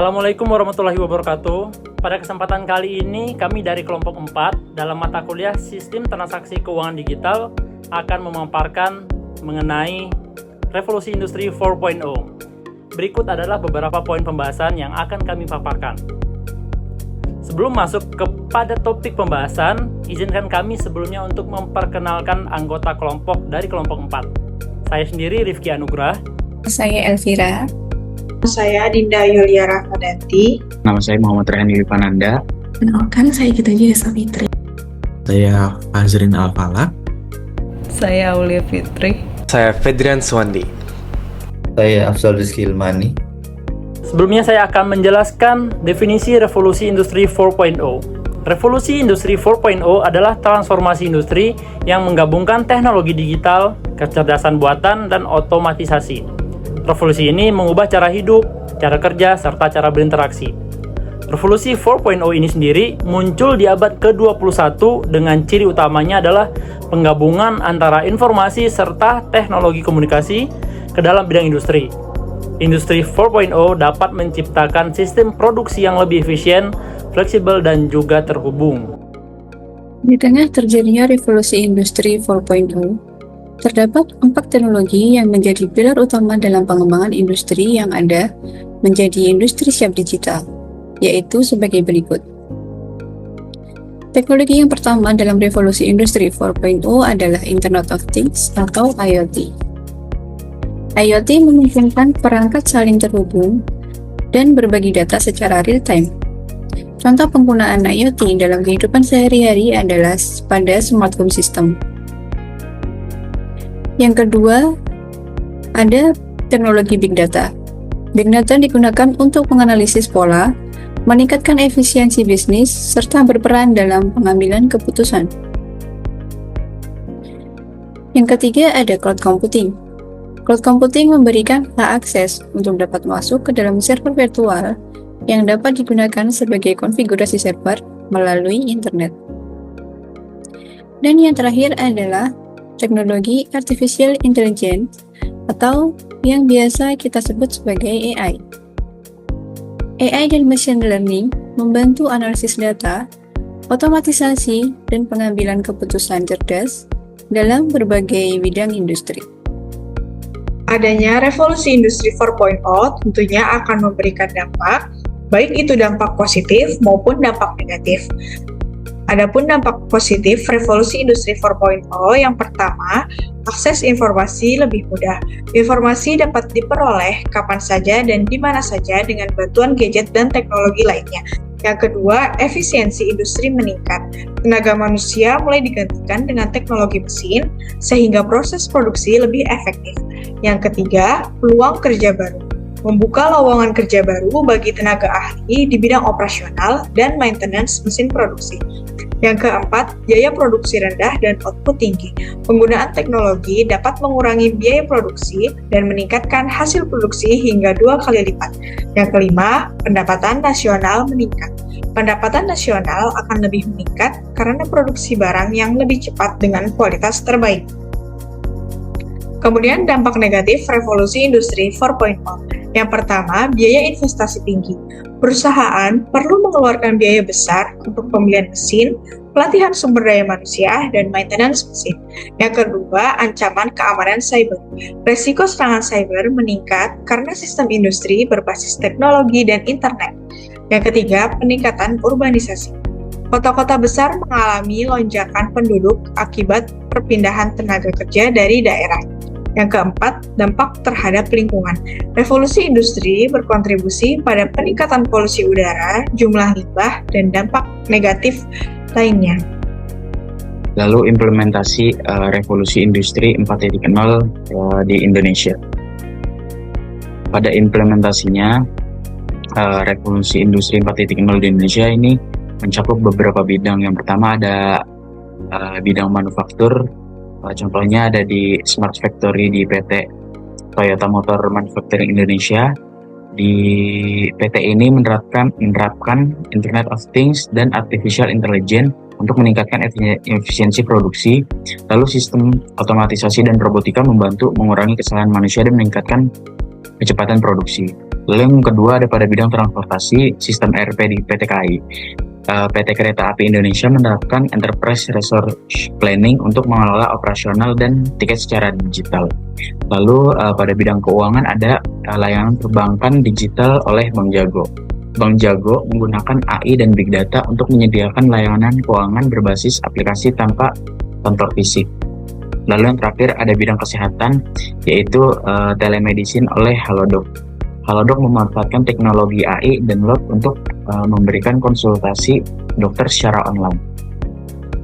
Assalamualaikum warahmatullahi wabarakatuh. Pada kesempatan kali ini, kami dari kelompok 4 dalam mata kuliah Sistem Transaksi Keuangan Digital akan memaparkan mengenai Revolusi Industri 4.0. Berikut adalah beberapa poin pembahasan yang akan kami paparkan. Sebelum masuk kepada topik pembahasan, izinkan kami sebelumnya untuk memperkenalkan anggota kelompok dari kelompok 4. Saya sendiri Rifki Anugrah. Saya Elvira. Saya Dinda Yulia Rahmadanti. Nama saya Muhammad Rehan Yulipananda. Kenalkan, saya Gita Judesa Fitri. Saya Fazrin Alfala. Saya Aulia Fitri. Saya Fedrian Swandi. Saya Afzal Rizky Ilmani. Sebelumnya saya akan menjelaskan definisi Revolusi Industri 4.0. Revolusi Industri 4.0 adalah transformasi industri yang menggabungkan teknologi digital, kecerdasan buatan, dan otomatisasi. Revolusi ini mengubah cara hidup, cara kerja, serta cara berinteraksi. Revolusi 4.0 ini sendiri muncul di abad ke-21 dengan ciri utamanya adalah penggabungan antara informasi serta teknologi komunikasi ke dalam bidang industri. Industri 4.0 dapat menciptakan sistem produksi yang lebih efisien, fleksibel, dan juga terhubung. Di tengah terjadinya revolusi industri 4.0, terdapat 4 teknologi yang menjadi pilar utama dalam pengembangan industri yang ada menjadi industri siap digital, yaitu sebagai berikut. Teknologi yang pertama dalam revolusi industri 4.0 adalah Internet of Things atau IoT. IoT memungkinkan perangkat saling terhubung dan berbagi data secara real-time. Contoh penggunaan IoT dalam kehidupan sehari-hari adalah pada smart home system. Yang kedua, ada teknologi Big Data. Big Data digunakan untuk menganalisis pola, meningkatkan efisiensi bisnis, serta berperan dalam pengambilan keputusan. Yang ketiga, ada Cloud Computing. Cloud Computing memberikan hak akses untuk dapat masuk ke dalam server virtual yang dapat digunakan sebagai konfigurasi server melalui internet. Dan yang terakhir adalah teknologi Artificial Intelligence atau yang biasa kita sebut sebagai AI. AI dan Machine Learning membantu analisis data, otomatisasi, dan pengambilan keputusan cerdas dalam berbagai bidang industri. Adanya revolusi industri 4.0 tentunya akan memberikan dampak, baik itu dampak positif maupun dampak negatif. Adapun dampak positif revolusi industri 4.0 yang pertama, akses informasi lebih mudah. Informasi dapat diperoleh kapan saja dan di mana saja dengan bantuan gadget dan teknologi lainnya. Yang kedua, efisiensi industri meningkat. Tenaga manusia mulai digantikan dengan teknologi mesin sehingga proses produksi lebih efektif. Yang ketiga, peluang kerja baru. Membuka lowongan kerja baru bagi tenaga ahli di bidang operasional dan maintenance mesin produksi. Yang keempat, biaya produksi rendah dan output tinggi. Penggunaan teknologi dapat mengurangi biaya produksi dan meningkatkan hasil produksi hingga 2 kali lipat. Yang kelima, pendapatan nasional meningkat. Pendapatan nasional akan lebih meningkat karena produksi barang yang lebih cepat dengan kualitas terbaik. Kemudian dampak negatif revolusi industri 4.0. Yang pertama, biaya investasi tinggi. Perusahaan perlu mengeluarkan biaya besar untuk pembelian mesin, pelatihan sumber daya manusia, dan maintenance mesin. Yang kedua, ancaman keamanan cyber. Resiko serangan cyber meningkat karena sistem industri berbasis teknologi dan internet. Yang ketiga, peningkatan urbanisasi. Kota-kota besar mengalami lonjakan penduduk akibat perpindahan tenaga kerja dari daerah. Yang keempat, dampak terhadap lingkungan. Revolusi industri berkontribusi pada peningkatan polusi udara, jumlah limbah, dan dampak negatif lainnya. Lalu implementasi revolusi industri 4.0 di Indonesia. Pada implementasinya, revolusi industri 4.0 di Indonesia ini mencakup beberapa bidang. Yang pertama ada bidang manufaktur. Contohnya ada di Smart Factory di PT Toyota Motor Manufacturing Indonesia. Di PT ini menerapkan Internet of Things dan Artificial Intelligence untuk meningkatkan efisiensi produksi. Lalu sistem otomatisasi dan robotika membantu mengurangi kesalahan manusia dan meningkatkan kecepatan produksi. Lalu yang kedua ada pada bidang transportasi, sistem ERP di PT KAI. PT Kereta Api Indonesia menerapkan Enterprise Resource Planning untuk mengelola operasional dan tiket secara digital. Lalu pada bidang keuangan ada layanan perbankan digital oleh Bank Jago. Bank Jago menggunakan AI dan Big Data untuk menyediakan layanan keuangan berbasis aplikasi tanpa kantor fisik. Lalu yang terakhir ada bidang kesehatan, yaitu telemedicine oleh Halodoc. Halodoc memanfaatkan teknologi AI dan Log untuk memberikan konsultasi dokter secara online.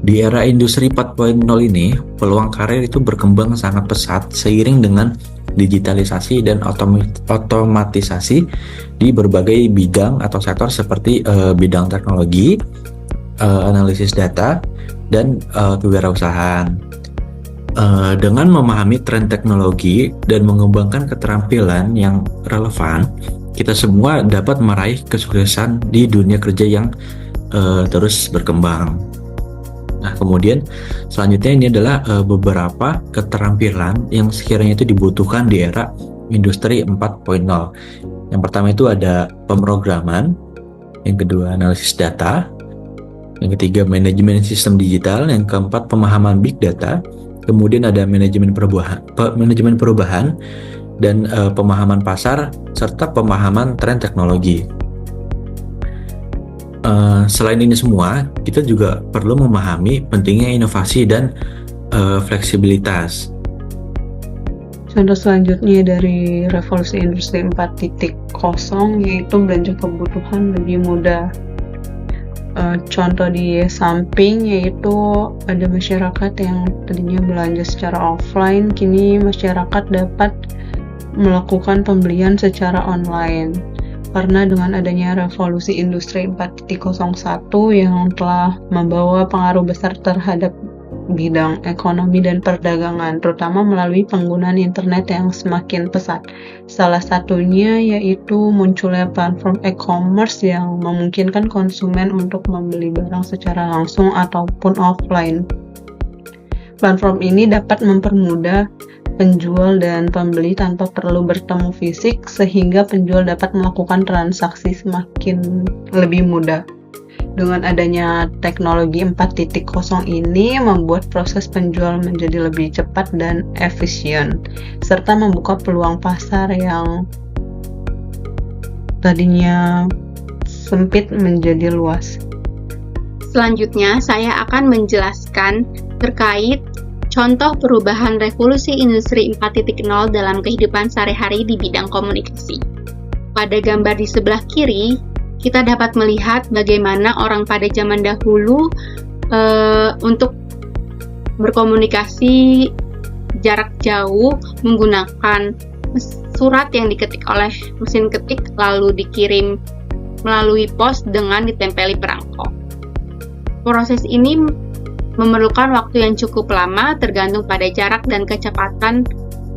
Di era industri 4.0 ini, peluang karir itu berkembang sangat pesat seiring dengan digitalisasi dan otomatisasi di berbagai bidang atau sektor seperti bidang teknologi, analisis data, dan kewirausahaan. Dengan memahami tren teknologi dan mengembangkan keterampilan yang relevan, kita semua dapat meraih kesuksesan di dunia kerja yang terus berkembang. Nah, kemudian selanjutnya ini adalah beberapa keterampilan yang sekiranya itu dibutuhkan di era industri 4.0. Yang pertama itu ada pemrograman, yang kedua analisis data, yang ketiga manajemen sistem digital, yang keempat pemahaman big data, kemudian ada manajemen perubahan dan pemahaman pasar serta pemahaman tren teknologi. Selain ini semua, kita juga perlu memahami pentingnya inovasi dan fleksibilitas. Contoh selanjutnya dari revolusi industri 4.0 yaitu belanja kebutuhan lebih mudah. Contoh di samping yaitu ada masyarakat yang tadinya belanja secara offline, kini masyarakat dapat melakukan pembelian secara online. Karena dengan adanya revolusi industri 4.01 yang telah membawa pengaruh besar terhadap bidang ekonomi dan perdagangan, terutama melalui penggunaan internet yang semakin pesat. Salah satunya yaitu munculnya platform e-commerce yang memungkinkan konsumen untuk membeli barang secara langsung ataupun offline. Platform ini dapat mempermudah penjual dan pembeli tanpa perlu bertemu fisik, sehingga penjual dapat melakukan transaksi semakin lebih mudah. Dengan adanya teknologi 4.0 ini membuat proses penjual menjadi lebih cepat dan efisien, serta membuka peluang pasar yang tadinya sempit menjadi luas. Selanjutnya, saya akan menjelaskan terkait contoh perubahan revolusi industri 4.0 dalam kehidupan sehari-hari di bidang komunikasi. Pada gambar di sebelah kiri, kita dapat melihat bagaimana orang pada zaman dahulu untuk berkomunikasi jarak jauh menggunakan surat yang diketik oleh mesin ketik lalu dikirim melalui pos dengan ditempeli perangko. Proses ini memerlukan waktu yang cukup lama tergantung pada jarak dan kecepatan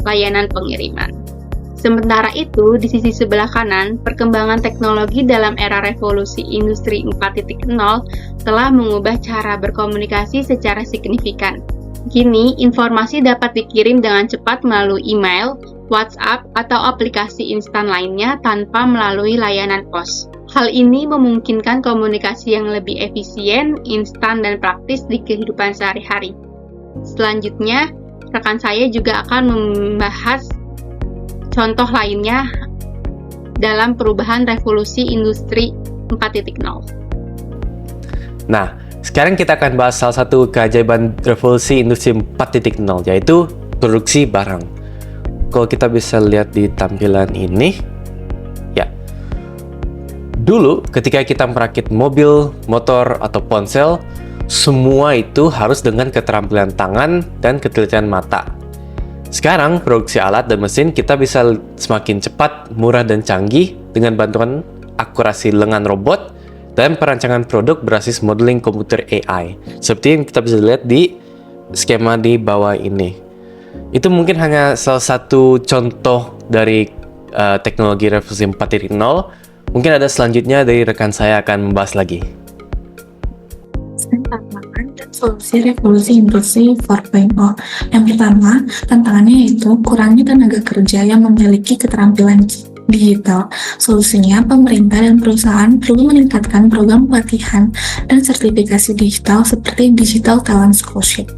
layanan pengiriman. Sementara itu, di sisi sebelah kanan, perkembangan teknologi dalam era revolusi industri 4.0 telah mengubah cara berkomunikasi secara signifikan. Kini, informasi dapat dikirim dengan cepat melalui email, WhatsApp, atau aplikasi instan lainnya tanpa melalui layanan pos. Hal ini memungkinkan komunikasi yang lebih efisien, instan, dan praktis di kehidupan sehari-hari. Selanjutnya, rekan saya juga akan membahas contoh lainnya dalam perubahan revolusi industri 4.0. Nah, sekarang kita akan bahas salah satu keajaiban revolusi industri 4.0, yaitu produksi barang. Kalau kita bisa lihat di tampilan ini, ya. Dulu, ketika kita merakit mobil, motor, atau ponsel, semua itu harus dengan keterampilan tangan dan ketelitian mata. Sekarang, produksi alat dan mesin kita bisa semakin cepat, murah, dan canggih dengan bantuan akurasi lengan robot dan perancangan produk berbasis modeling komputer AI. Seperti yang kita bisa lihat di skema di bawah ini. Itu mungkin hanya salah satu contoh dari teknologi revolusi 4.0. Mungkin ada selanjutnya dari rekan saya akan membahas lagi. Tantangan dan solusi revolusi industri 4.0. Yang pertama, tantangannya yaitu kurangnya tenaga kerja yang memiliki keterampilan digital. Solusinya, pemerintah dan perusahaan perlu meningkatkan program pelatihan dan sertifikasi digital seperti Digital Talent Scholarship.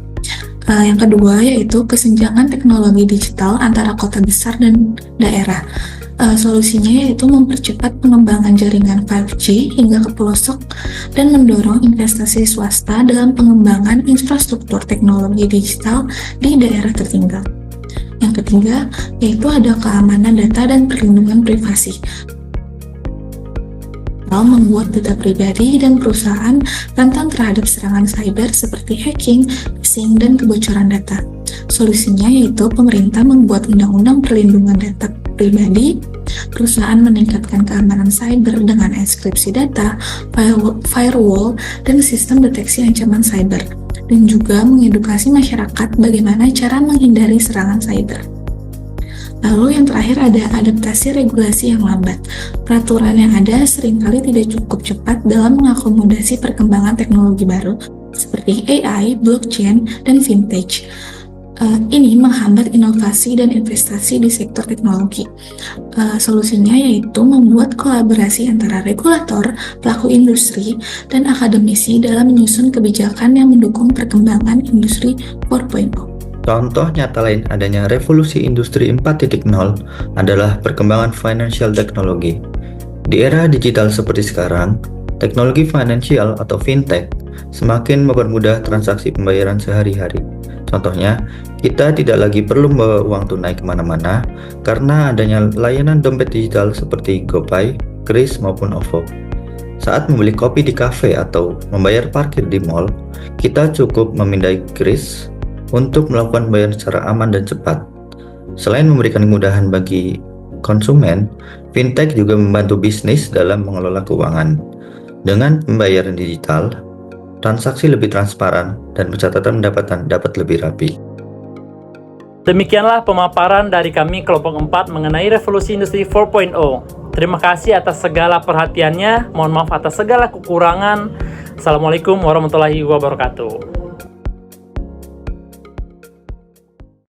Yang kedua yaitu kesenjangan teknologi digital antara kota besar dan daerah. Solusinya yaitu mempercepat pengembangan jaringan 5G hingga ke pelosok dan mendorong investasi swasta dalam pengembangan infrastruktur teknologi digital di daerah tertinggal. Yang ketiga yaitu ada keamanan data dan perlindungan privasi. Membuat data pribadi dan perusahaan rentan terhadap serangan cyber seperti hacking, phishing, dan kebocoran data. Solusinya yaitu pemerintah membuat undang-undang perlindungan data pribadi, perusahaan meningkatkan keamanan cyber dengan enkripsi data, firewall, dan sistem deteksi ancaman cyber, dan juga mengedukasi masyarakat bagaimana cara menghindari serangan cyber. Lalu yang terakhir ada adaptasi regulasi yang lambat. Peraturan yang ada seringkali tidak cukup cepat dalam mengakomodasi perkembangan teknologi baru seperti AI, blockchain, dan fintech. Ini menghambat inovasi dan investasi di sektor teknologi. Solusinya yaitu membuat kolaborasi antara regulator, pelaku industri, dan akademisi dalam menyusun kebijakan yang mendukung perkembangan industri 4.0. Contoh nyata lain adanya revolusi industri 4.0 adalah perkembangan financial technology. Di era digital seperti sekarang, teknologi finansial atau fintech semakin mempermudah transaksi pembayaran sehari-hari. Contohnya, kita tidak lagi perlu membawa uang tunai kemana-mana karena adanya layanan dompet digital seperti GoPay, Kris, maupun OVO. Saat membeli kopi di kafe atau membayar parkir di mall, kita cukup memindai Kris untuk melakukan pembayaran secara aman dan cepat. Selain memberikan kemudahan bagi konsumen, fintech juga membantu bisnis dalam mengelola keuangan. Dengan pembayaran digital, transaksi lebih transparan dan pencatatan pendapatan dapat lebih rapi. Demikianlah pemaparan dari kami kelompok 4 mengenai revolusi industri 4.0. Terima kasih atas segala perhatiannya, mohon maaf atas segala kekurangan. Assalamualaikum warahmatullahi wabarakatuh.